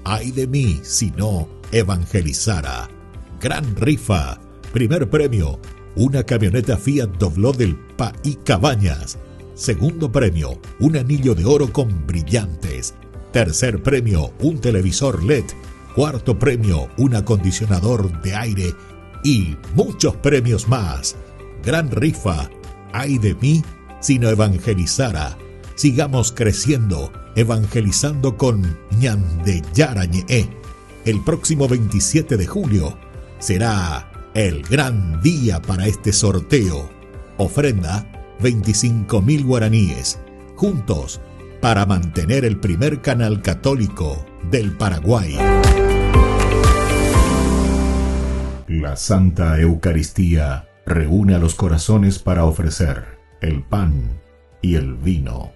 [SPEAKER 5] Ay de mí si no evangelizara. Gran rifa. Primer premio, una camioneta Fiat Dobló del País Cabañas. Segundo premio, un anillo de oro con brillantes. Tercer premio, un televisor LED. Cuarto premio, un acondicionador de aire. Y muchos premios más. Gran rifa. Ay de mí si no evangelizara. Sigamos creciendo, evangelizando con Ñande Yara Ñe. El próximo 27 de julio será el gran día para este sorteo. Ofrenda 25.000 guaraníes. Juntos para mantener el primer canal católico del Paraguay. La Santa Eucaristía reúne a los corazones para ofrecer el pan y el vino,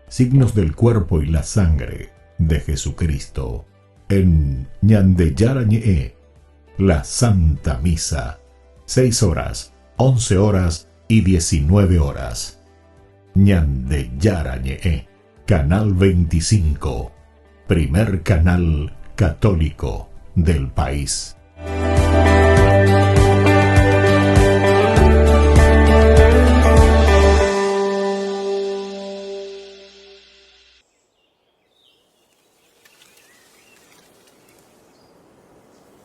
[SPEAKER 5] signos del cuerpo y la sangre de Jesucristo. En Ñande Yara Ñe, la Santa Misa, 6 horas, 11 horas y 19 horas. Ñande Yara Ñe, Canal 25, primer canal católico del país.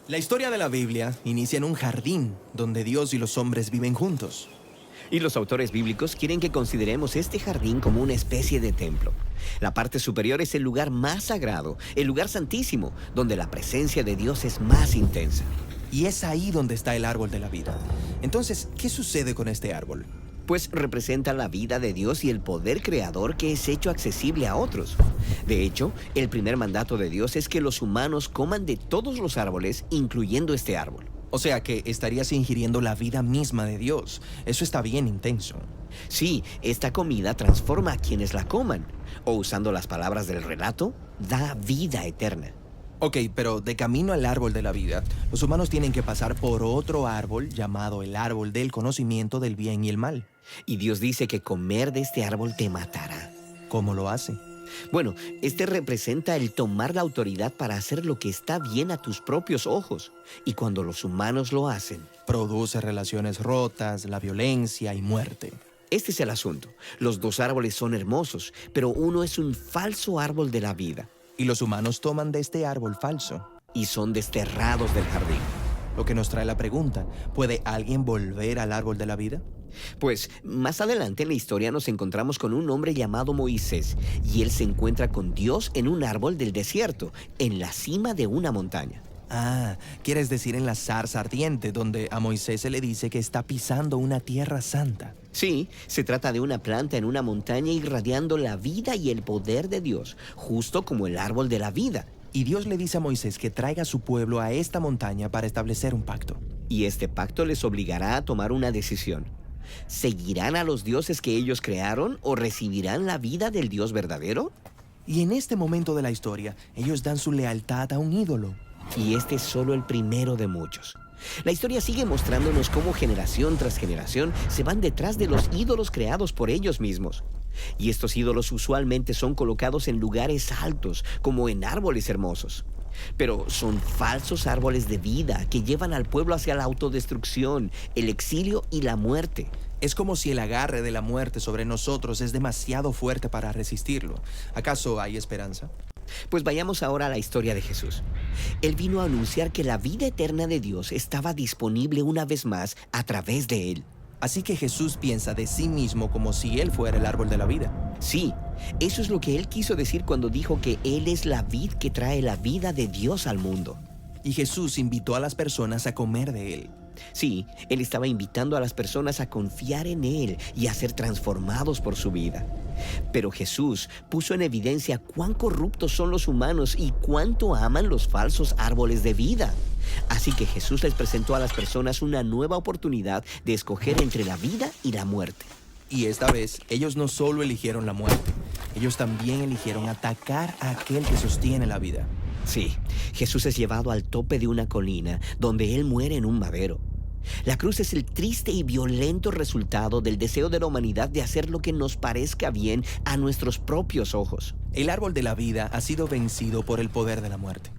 [SPEAKER 6] La historia de la Biblia inicia en un jardín donde Dios y los hombres viven juntos.
[SPEAKER 3] Y los autores bíblicos quieren que consideremos este jardín como una especie de templo. La parte superior es el lugar más sagrado, el lugar santísimo, donde la presencia de Dios es más intensa.
[SPEAKER 6] Y es ahí donde está el árbol de la vida. Entonces, ¿qué sucede con este árbol?
[SPEAKER 3] Pues representa la vida de Dios y el poder creador que es hecho accesible a otros. De hecho, el primer mandato de Dios es que los humanos coman de todos los árboles, incluyendo este árbol.
[SPEAKER 6] O sea que estarías ingiriendo la vida misma de Dios. Eso está bien intenso.
[SPEAKER 3] Sí, esta comida transforma a quienes la coman. O usando las palabras del relato, da vida eterna.
[SPEAKER 6] Ok, pero de camino al árbol de la vida, los humanos tienen que pasar por otro árbol llamado el árbol del conocimiento del bien y el mal.
[SPEAKER 3] Y Dios dice que comer de este árbol te matará.
[SPEAKER 6] ¿Cómo lo hace?
[SPEAKER 3] Bueno, este representa el tomar la autoridad para hacer lo que está bien a tus propios ojos. Y cuando los humanos lo hacen,
[SPEAKER 6] produce relaciones rotas, la violencia y muerte.
[SPEAKER 3] Este es el asunto. Los dos árboles son hermosos, pero uno es un falso árbol de la vida.
[SPEAKER 6] Y los humanos toman de este árbol falso.
[SPEAKER 3] Y son desterrados del jardín.
[SPEAKER 6] Lo que nos trae la pregunta, ¿puede alguien volver al árbol de la vida?
[SPEAKER 3] Pues más adelante en la historia nos encontramos con un hombre llamado Moisés, y él se encuentra con Dios en un árbol del desierto, en la cima de una montaña.
[SPEAKER 6] Ah, quieres decir en la zarza ardiente, donde a Moisés se le dice que está pisando una tierra santa.
[SPEAKER 3] Sí, se trata de una planta en una montaña irradiando la vida y el poder de Dios, justo como el árbol de la vida.
[SPEAKER 6] Y Dios le dice a Moisés que traiga a su pueblo a esta montaña para establecer un pacto.
[SPEAKER 3] Y este pacto les obligará a tomar una decisión. ¿Seguirán a los dioses que ellos crearon o recibirán la vida del Dios verdadero?
[SPEAKER 6] Y en este momento de la historia, ellos dan su lealtad a un ídolo.
[SPEAKER 3] Y este es solo el primero de muchos. La historia sigue mostrándonos cómo generación tras generación se van detrás de los ídolos creados por ellos mismos. Y estos ídolos usualmente son colocados en lugares altos, como en árboles hermosos. Pero son falsos árboles de vida que llevan al pueblo hacia la autodestrucción, el exilio y la muerte.
[SPEAKER 6] Es como si el agarre de la muerte sobre nosotros es demasiado fuerte para resistirlo. ¿Acaso hay esperanza?
[SPEAKER 3] Pues vayamos ahora a la historia de Jesús. Él vino a anunciar que la vida eterna de Dios estaba disponible una vez más a través de él.
[SPEAKER 6] Así que Jesús piensa de sí mismo como si él fuera el árbol de la vida.
[SPEAKER 3] Sí, eso es lo que él quiso decir cuando dijo que él es la vid que trae la vida de Dios al mundo.
[SPEAKER 6] Y Jesús invitó a las personas a comer de él.
[SPEAKER 3] Sí, él estaba invitando a las personas a confiar en él y a ser transformados por su vida. Pero Jesús puso en evidencia cuán corruptos son los humanos y cuánto aman los falsos árboles de vida. Así que Jesús les presentó a las personas una nueva oportunidad de escoger entre la vida y la muerte.
[SPEAKER 6] Y esta vez, ellos no solo eligieron la muerte, ellos también eligieron atacar a aquel que sostiene la vida.
[SPEAKER 3] Sí, Jesús es llevado al tope de una colina donde él muere en un madero.
[SPEAKER 13] La cruz es el triste y violento resultado del deseo de la humanidad de hacer lo que nos parezca bien a nuestros propios ojos.
[SPEAKER 6] El árbol de la vida ha sido vencido por el poder de la muerte.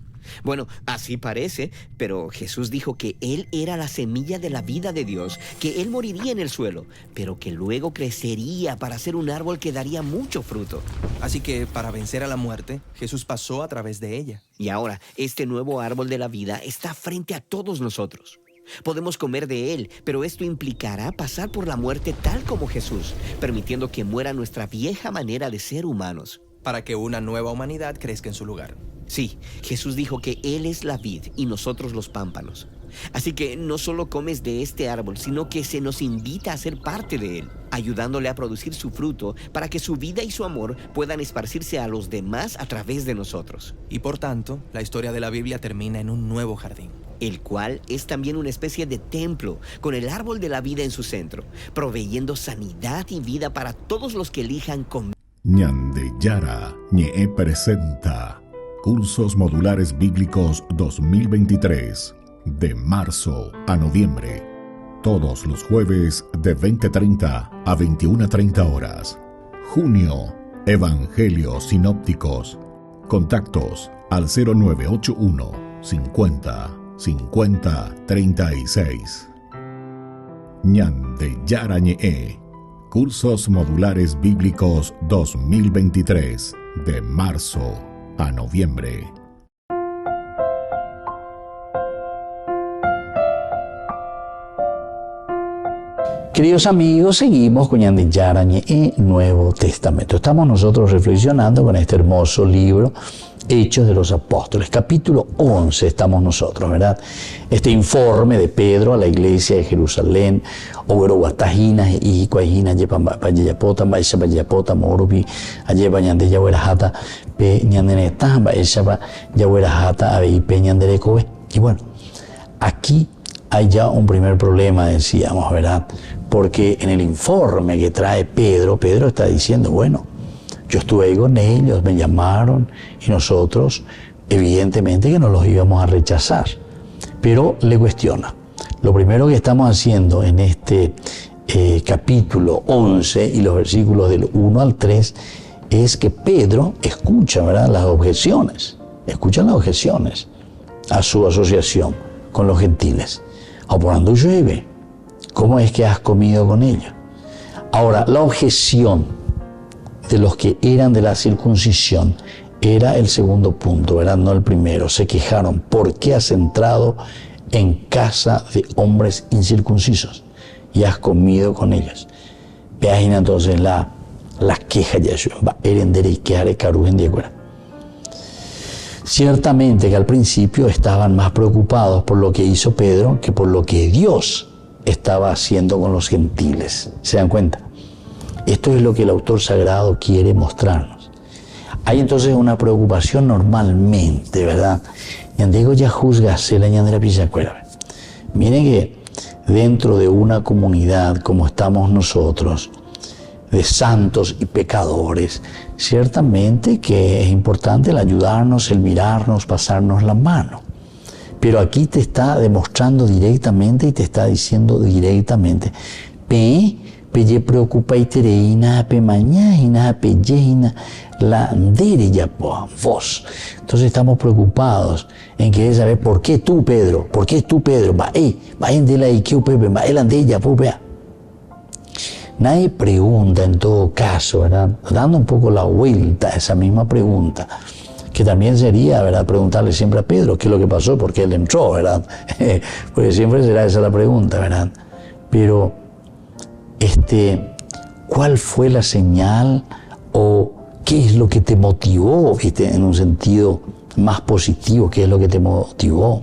[SPEAKER 13] Bueno, así parece, pero Jesús dijo que Él era la semilla de la vida de Dios, que Él moriría en el suelo, pero que luego crecería para ser un árbol que daría mucho fruto.
[SPEAKER 6] Así que para vencer a la muerte, Jesús pasó a través de ella.
[SPEAKER 13] Y ahora, este nuevo árbol de la vida está frente a todos nosotros. Podemos comer de él, pero esto implicará pasar por la muerte tal como Jesús, permitiendo que muera nuestra vieja manera de ser humanos.
[SPEAKER 6] Para que una nueva humanidad crezca en su lugar.
[SPEAKER 13] Sí, Jesús dijo que Él es la vid y nosotros los pámpanos. Así que no solo comes de este árbol, sino que se nos invita a ser parte de él, ayudándole a producir su fruto para que su vida y su amor puedan esparcirse a los demás a través de nosotros.
[SPEAKER 6] Y por tanto, la historia de la Biblia termina en un nuevo jardín.
[SPEAKER 13] El cual es también una especie de templo, con el árbol de la vida en su centro, proveyendo sanidad y vida para todos los que elijan comer.
[SPEAKER 5] Ñandeyara Ñe presenta Cursos Modulares Bíblicos 2023, de marzo a noviembre, todos los jueves de 20:30 a 21:30 horas. Junio, Evangelios Sinópticos. Contactos al 0981 50 50 36. Ñandeyara Ñe, Cursos Modulares Bíblicos 2023, de marzo a noviembre.
[SPEAKER 1] Queridos amigos, seguimos con Ñandeyara Ñe, Nuevo Testamento. Estamos nosotros reflexionando con este hermoso libro, Hechos de los Apóstoles. Capítulo 11 estamos nosotros, ¿verdad? Este informe de Pedro a la iglesia de Jerusalén, Obero Guatajina, y Cuajina, Yepayapota, Baishapayapota, Morobi, Ayepa Ñandeyahuerajata, Pe Ñandeneta, Baishapa, Yahuerajata, Abeipe Ñanderecobe. Y bueno, aquí hay ya un primer problema, decíamos, ¿verdad? Porque en el informe que trae Pedro está diciendo, bueno, yo estuve ahí con ellos, me llamaron y nosotros, evidentemente que no los íbamos a rechazar. Pero le cuestiona. Lo primero que estamos haciendo en este capítulo 11 y los versículos del 1 al 3 es que Pedro escucha, ¿verdad?, las objeciones. Escucha las objeciones a su asociación con los gentiles. Aporando llueve, ¿cómo es que has comido con ellos? Ahora, la objeción de los que eran de la circuncisión era el segundo punto, ¿verdad? No el primero. Se quejaron, ¿por qué has entrado en casa de hombres incircuncisos y has comido con ellos? Vean entonces la queja de Yeshua. Ciertamente que al principio estaban más preocupados por lo que hizo Pedro que por lo que Dios estaba haciendo con los gentiles. ¿Se dan cuenta? Esto es lo que el autor sagrado quiere mostrarnos. Hay entonces una preocupación normalmente, ¿verdad? Ñandego ya juzga la ñandera pichacuera. Miren que dentro de una comunidad como estamos nosotros, de santos y pecadores, ciertamente que es importante el ayudarnos, el mirarnos, pasarnos la mano. Pero aquí te está demostrando directamente y te está diciendo directamente, Peye preocupa y tereina, pe mañana, pe llena, la andere ya vos. Entonces estamos preocupados en querer saber por qué tú, Pedro, va en de la Ikeu Pepe, va el ande ya popea. Nadie pregunta en todo caso, ¿verdad? Dando un poco la vuelta a esa misma pregunta, que también sería, ¿verdad?, preguntarle siempre a Pedro qué es lo que pasó, por qué él entró, ¿verdad? Porque siempre será esa la pregunta, ¿verdad? Pero ¿cuál fue la señal o qué es lo que te motivó, ¿viste?, en un sentido más positivo? ¿Qué es lo que te motivó?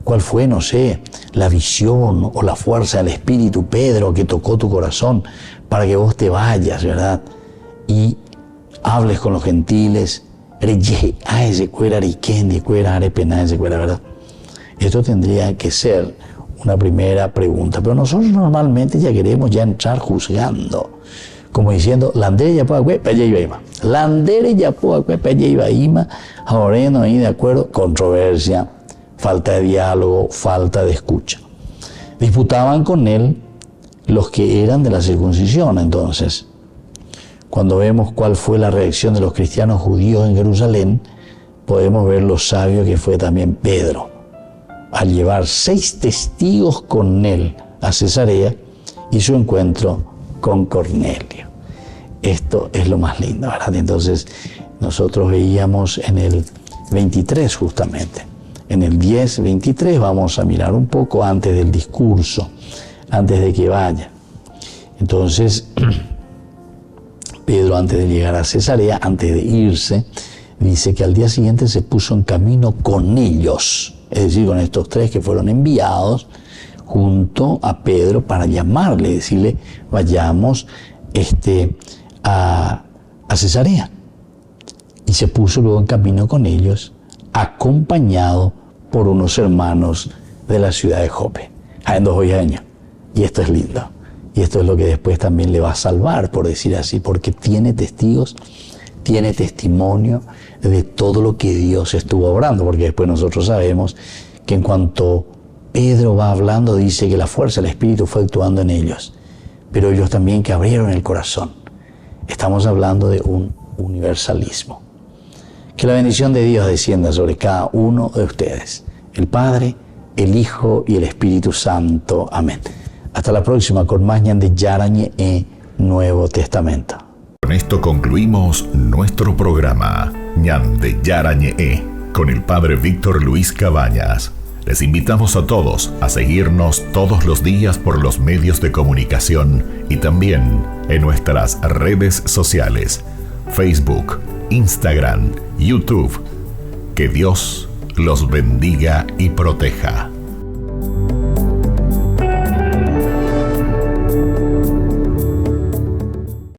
[SPEAKER 1] ¿Cuál fue, no sé, la visión o la fuerza del Espíritu, Pedro, que tocó tu corazón para que vos te vayas, ¿verdad?, y hables con los gentiles, ¿verdad? Esto tendría que ser una primera pregunta, pero nosotros normalmente ya queremos ya entrar juzgando, como diciendo, landere ya puedo ahora no hay de acuerdo, controversia, falta de diálogo, falta de escucha. Disputaban con él los que eran de la circuncisión. Entonces, cuando vemos cuál fue la reacción de los cristianos judíos en Jerusalén, podemos ver lo sabio que fue también Pedro, al llevar 6 testigos con él a Cesarea y su encuentro con Cornelio. Esto es lo más lindo, ¿verdad? Entonces, nosotros veíamos en el 23 justamente. En el 10:23 vamos a mirar un poco antes del discurso, antes de que vaya. Entonces, Pedro, antes de llegar a Cesarea, antes de irse, dice que al día siguiente se puso en camino con ellos, es decir, con estos 3 que fueron enviados junto a Pedro para llamarle, decirle, vayamos a Cesarea. Y se puso luego en camino con ellos, acompañado por unos hermanos de la ciudad de Jope. Y esto es lindo. Y esto es lo que después también le va a salvar, por decir así, porque tiene testigos, tiene testimonio de todo lo que Dios estuvo obrando, porque después nosotros sabemos que en cuanto Pedro va hablando, dice que la fuerza del Espíritu fue actuando en ellos, pero ellos también que abrieron el corazón. Estamos hablando de un universalismo. Que la bendición de Dios descienda sobre cada uno de ustedes, el Padre, el Hijo y el Espíritu Santo. Amén. Hasta la próxima con más Ñande Yarañe e Nuevo Testamento.
[SPEAKER 5] Con esto concluimos nuestro programa Ñande Yarañe con el Padre Víctor Luis Cabañas. Les invitamos a todos a seguirnos todos los días por los medios de comunicación y también en nuestras redes sociales, Facebook, Instagram, YouTube. Que Dios los bendiga y proteja.